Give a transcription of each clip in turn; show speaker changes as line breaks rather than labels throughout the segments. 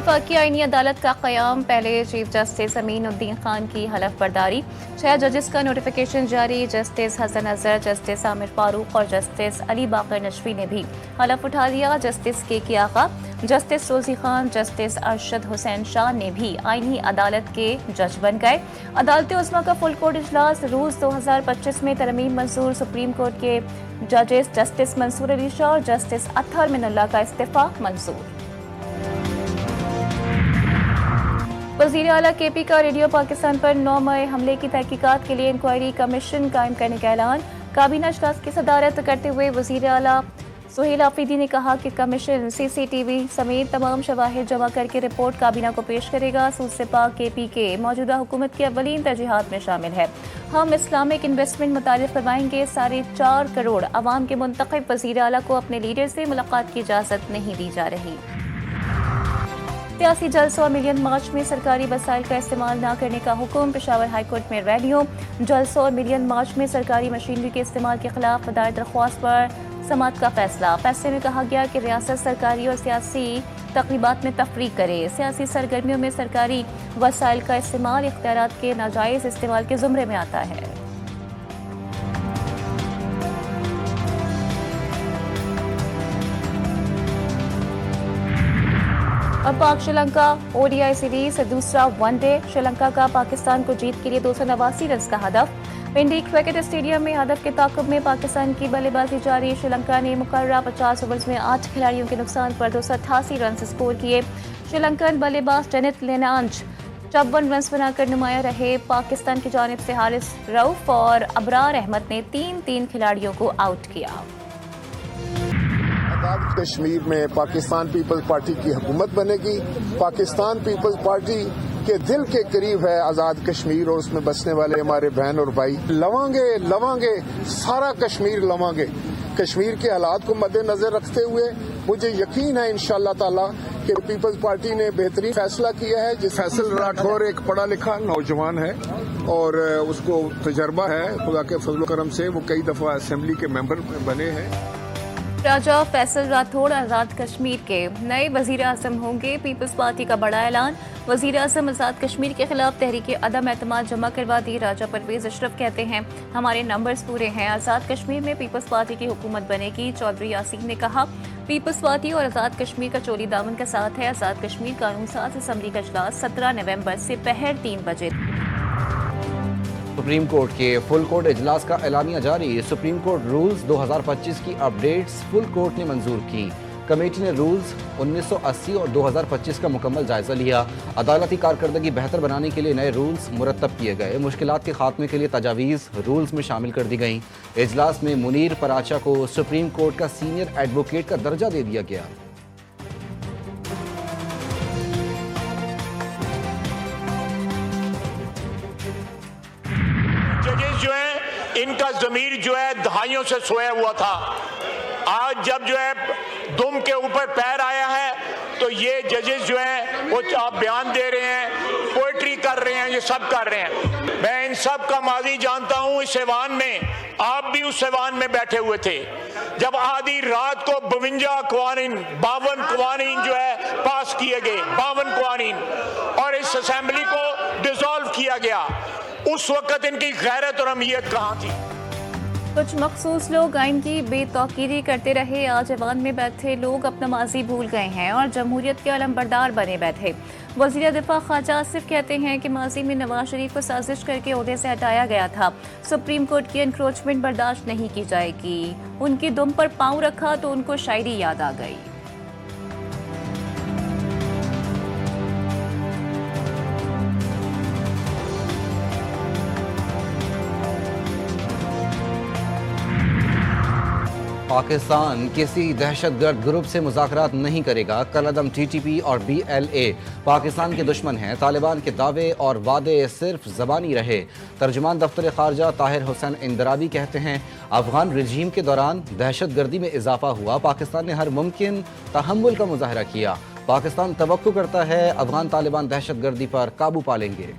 वफाकी आईनी अदालत का क़याम, पहले चीफ जस्टिस अमीन उद्दीन खान की हलफ बर्दारी। 6 जजेस का नोटिफिकेशन जारी। जस्टिस हसन अजहर, जस्टिस आमिर फारूक और जस्टिस अली बाकर नशवी ने भी हलफ उठा लिया। जस्टिस के आगा, जस्टिस रोजी खान, जस्टिस अरशद हुसैन शाह ने भी आईनी अदालत के जज बन गए। अदालत उज़्मा का फुल कोर्ट इजलास, रूल्स 2025 में तरमीम मंजूर। सुप्रीम कोर्ट के जजेस जस्टिस मंसूर अली शाह और जस्टिस अत्हर मिनुल्लाह का इस्तीफा मंजूर। वज़ीर आला KP का रेडियो पाकिस्तान पर 9 मई हमले की तहकीकात के लिए इंक्वायरी कमीशन कायम करने का ऐलान। काबीना इजलास की सदारत करते हुए वज़ीर आला सुहेल आफरीदी ने कहा कि कमीशन CCTV समेत तमाम शवाहिद जमा करके रिपोर्ट काबीना को पेश करेगा। सूद से पाक KP के मौजूदा हुकूमत की अव्वलीन तरजीहात में शामिल है। हम इस्लामिक इन्वेस्टमेंट मुतारिफ करवाएंगे। 4.5 करोड़ अवाम के मुंतखब वज़ीर आला को अपने लीडर से मुलाकात की इजाज़त नहीं दी जा रही। सियासी जलसों और मिलियन मार्च में सरकारी वसाइल का इस्तेमाल न करने का हुक्म। पेशावर हाईकोर्ट में रैलियों, जलसों और मिलियन मार्च में सरकारी मशीनरी के इस्तेमाल के खिलाफ दायर दरख्वास्त पर समाअत का फैसला। फैसले में कहा गया कि रियासत सरकारी और सियासी तकरीबात में तफरीक करे। सियासी सरगर्मियों में सरकारी वसाइल का इस्तेमाल इख्तियारात के नाजायज़ इस्तेमाल के ज़ुमरे में आता है। अब पाक श्रीलंका ODI सीरीज दूसरा वनडे। श्रीलंका का पाकिस्तान को जीत के लिए 289 रन का हदफ। इंडी क्रिकेट स्टेडियम में हदफ के ताक़ुब में पाकिस्तान की बल्लेबाजी जारी। श्रीलंका ने मुकर्ररा 50 ओवर्स में 8 खिलाड़ियों के नुकसान पर 288 रन स्कोर किए। श्रीलंकन बल्लेबाज डेनिस लेनांज 54 रन बनाकर नुमाया रहे। पाकिस्तान की जानिब से हारिस रऊफ और अबरार अहमद ने 3-3 खिलाड़ियों को आउट किया।
आज़ाद कश्मीर में पाकिस्तान पीपल्स पार्टी की हुकूमत बनेगी। पाकिस्तान पीपल्स पार्टी के दिल के करीब है आज़ाद कश्मीर और उसमें बसने वाले हमारे बहन और भाई। लवांगे सारा कश्मीर लवांगे। कश्मीर के हालात को मद्देनजर रखते हुए मुझे यकीन है इंशाअल्लाह ताला कि पीपल्स पार्टी ने बेहतरीन फैसला किया है। जिस फैसल राठौर एक पढ़ा लिखा नौजवान है और उसको तजर्बा है, खुदा के फजल करम से वो कई दफा असेंबली के मेंबर बने हैं।
राजा फैसल राठौड़ आज़ाद कश्मीर के नए वज़ीर आज़म होंगे। पीपल्स पार्टी का बड़ा ऐलान। वज़ीर आज़म आज़ाद कश्मीर के खिलाफ तहरीक अदम एतमाद जमा करवा दी। राजा परवेज अशरफ कहते हैं हमारे नंबर्स पूरे हैं, आज़ाद कश्मीर में पीपल्स पार्टी की हुकूमत बनेगी। चौधरी यासीन ने कहा पीपल्स पार्टी और आज़ाद कश्मीर का चोली दामन के साथ है। आज़ाद कश्मीर कानून साज असम्बली का इजलास 17 नवंबर से पहर 3 बजे।
सुप्रीम कोर्ट के फुल कोर्ट इजलास का एलानिया जारी। सुप्रीम कोर्ट रूल्स 2025 की अपडेट्स फुल कोर्ट ने मंजूर की। कमेटी ने रूल्स 1980 और 2025 का मुकम्मल जायजा लिया। अदालती कारकर्दगी बेहतर बनाने के लिए नए रूल्स मुरतब किए गए। मुश्किलात के खात्मे के लिए तजावीज़ रूल्स में शामिल कर दी गई। इजलास में मुनीर पराचा को सुप्रीम कोर्ट का सीनियर एडवोकेट का दर्जा दे दिया गया।
जो है इनका जमीर जो है दहाइयों से सोया हुआ था, आज जब जो है दुम के ऊपर पैर आया है तो ये जजेस जो हैं वो आप बयान दे रहे हैं, पोएट्री कर रहे हैं, ये सब कर रहे हैं। मैं इन सब का माजी जानता हूँ। इस ऐवान में आप भी उस ऐवान में बैठे हुए थे जब आधी रात को 52 कवानीन जो है पास किए गए, 52 कवानीन, और इस असेंबली को डिसॉल्व किया गया। उस वक्त इनकी गैरत और अहमियत कहाँ थी?
कुछ मखसूस लोग आइन की बेतौकीरी करते रहे। आज ऐवान में बैठे लोग अपना माजी भूल गए हैं और जमहूरियत के अलमबरदार बने बैठे। वज़ीर दिफा ख्वाजा आसिफ कहते हैं कि माजी में नवाज शरीफ को साजिश करके ओहदे से हटाया गया था। सुप्रीम कोर्ट की एनक्रोचमेंट बर्दाश्त नहीं की जाएगी। उनकी दुम पर पाँव रखा तो उनको शायरी याद आ गई।
पाकिस्तान किसी दहशतगर्द ग्रुप से मुज़ाकरात नहीं करेगा। कलअदम TTP और BLA पाकिस्तान के दुश्मन हैं। तालिबान के दावे और वादे सिर्फ ज़बानी रहे। तर्जुमान दफ्तर ख़ारजा ताहिर हुसैन इंदराबी कहते हैं अफगान रजीम के दौरान दहशतगर्दी में इजाफा हुआ। पाकिस्तान ने हर मुमकिन तहम्मुल का मुजाहरा किया। पाकिस्तान तवक्को करता है अफगान तालिबान दहशतगर्दी पर काबू पा लेंगे।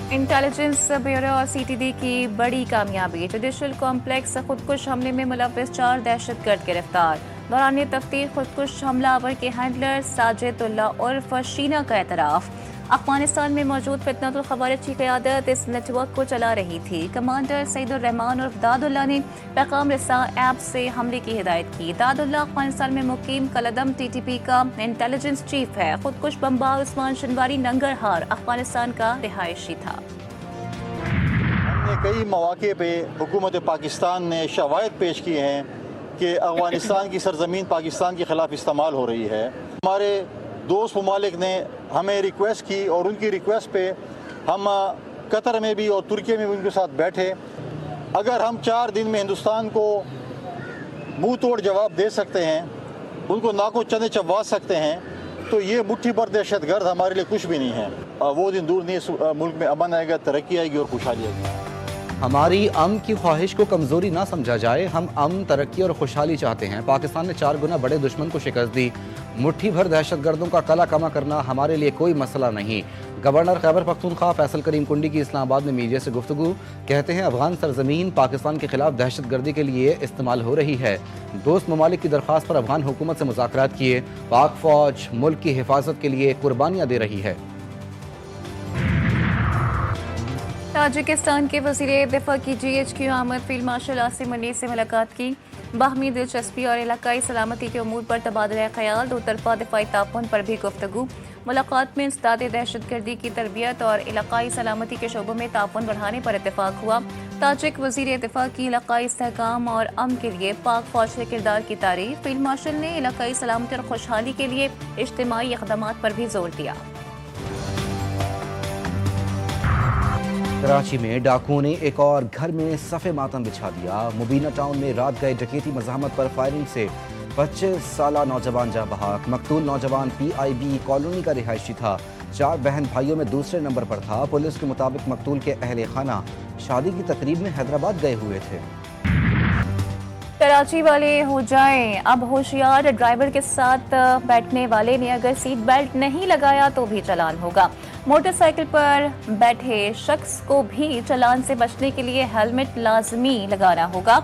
इंटेलिजेंस ब्यूरो और CTD की बड़ी कामयाबी। जुडिशल कॉम्प्लेक्स खुदकुश हमले में मुलव्विस 4 दहशतगर्द गिरफ्तार। दौरान तफ्तीश खुदकुश हमलावर के हैंडलर साजिदुल्ला उर्फ शीना का एतराफ़। अफगानिस्तान में मौजूद फितनतुल खवारिज की क़यादत इस नेटवर्क को चला रही थी। कमांडर सईदुर रहमान उर्फ दादुल्ला ने पैगाम रसा ऐप से हमले की हिदायत की। दादुल्ला अफगानिस्तान में मुकीम कलदम TTP का इंटेलिजेंस चीफ है। खुदकुश बमबार उस्मान शनवारी नंगरहार अफगानिस्तान का रिहायशी था।
हमने कई मौके पे हुकूमत पाकिस्तान ने शवाहिद पेश किए हैं कि अफगानिस्तान की सरजमीन पाकिस्तान के ख़िलाफ़ इस्तेमाल हो रही है। हमारे दोस्त ममालिक ने हमें रिक्वेस्ट की और उनकी रिक्वेस्ट पे हम कतर में भी और तुर्की में भी उनके साथ बैठे। अगर हम 4 दिन में हिंदुस्तान को मुंह तोड़ जवाब दे सकते हैं, उनको नाको चने चबवा सकते हैं, तो ये मुट्ठी भर दहशतगर्द हमारे लिए कुछ भी नहीं है। वो दिन दूर नहीं, मुल्क में अमन आएगा, तरक्की आएगी और खुशहाली आएगी।
हमारी अमन की ख्वाहिश को कमजोरी ना समझा जाए। हम अमन, तरक्की और खुशहाली चाहते हैं। पाकिस्तान ने 4 गुना बड़े दुश्मन को शिकस्त दी। मुट्ठी भर दहशतगर्दों का कला कमा करना हमारे लिए कोई मसला नहीं। गवर्नर खैबर पख्तूनख्वा फैसल करीम कुंडी की इस्लामाबाद में मीडिया से गुफ्तगू। कहते हैं अफगान सरजमीन पाकिस्तान के खिलाफ दहशतगर्दी के लिए इस्तेमाल हो रही है। दोस्त ममालिक की दरख्वास्त पर अफगान हुकूमत से मुज़ाकरात किए। पाक फौज मुल्क की हिफाजत के लिए कुर्बानियाँ दे रही है।
ताजिकिस्तान के वज़ीर दिफा की GHQ आमद फील्ड मार्शल आसिम मुनीर से मुलाकात की। बाहमी दिलचस्पी और इलाकाई सलामती के उमूर पर तबादला ख्याल। दो तरफा दिफाई ताउन पर भी गुफ्तगू। मुलाकात में इंसदाद दहशतगर्दी की तरबियत और इलाकाई सलामती के शोबों में ताउन बढ़ाने पर इतफाक हुआ। ताजिक वज़ीर दिफा की इलाकाई इस्तेहकाम और अमन के लिए पाक फौज के किरदार की तारीफ। फील्ड मार्शल ने इलाकाई सलामती और खुशहाली के लिए इज्तिमाई इक़दामात पर भी जोर दिया।
कराची में डाकुओं ने एक और घर में सफ़े मातम बिछा दिया। मुबीना टाउन में रात गए डकैती मज़ाहमत पर फायरिंग से 25 साला नौजवान जा बहाक। मकतूल नौजवान PIB कॉलोनी का रिहायशी था। 4 बहन भाइयों में दूसरे नंबर पर था। पुलिस के मुताबिक मकतूल के अहले खाना शादी की तकरीब में हैदराबाद गए हुए थे।
कराची वाले हो जाएं अब होशियार। ड्राइवर के साथ बैठने वाले ने अगर सीट बेल्ट नहीं लगाया तो भी चालान होगा। मोटरसाइकिल पर बैठे शख्स को भी चालान से बचने के लिए हेलमेट लाजमी लगाना होगा।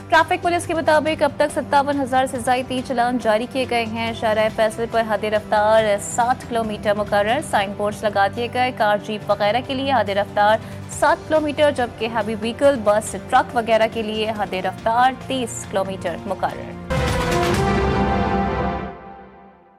ट्रैफिक पुलिस के मुताबिक अब तक 57,000 से ज़ायद चालान जारी किए गए हैं। शाहराह फैसल पर हद रफ्तार 60 किलोमीटर मुकर्रर। साइन बोर्ड्स लगा दिए गए। कार, जीप वगैरह के लिए हद रफ्तार 7 किलोमीटर, जबकि हैवी व्हीकल, बस, ट्रक वगैरह के लिए हद रफ्तार 30 किलोमीटर मुकर्रर।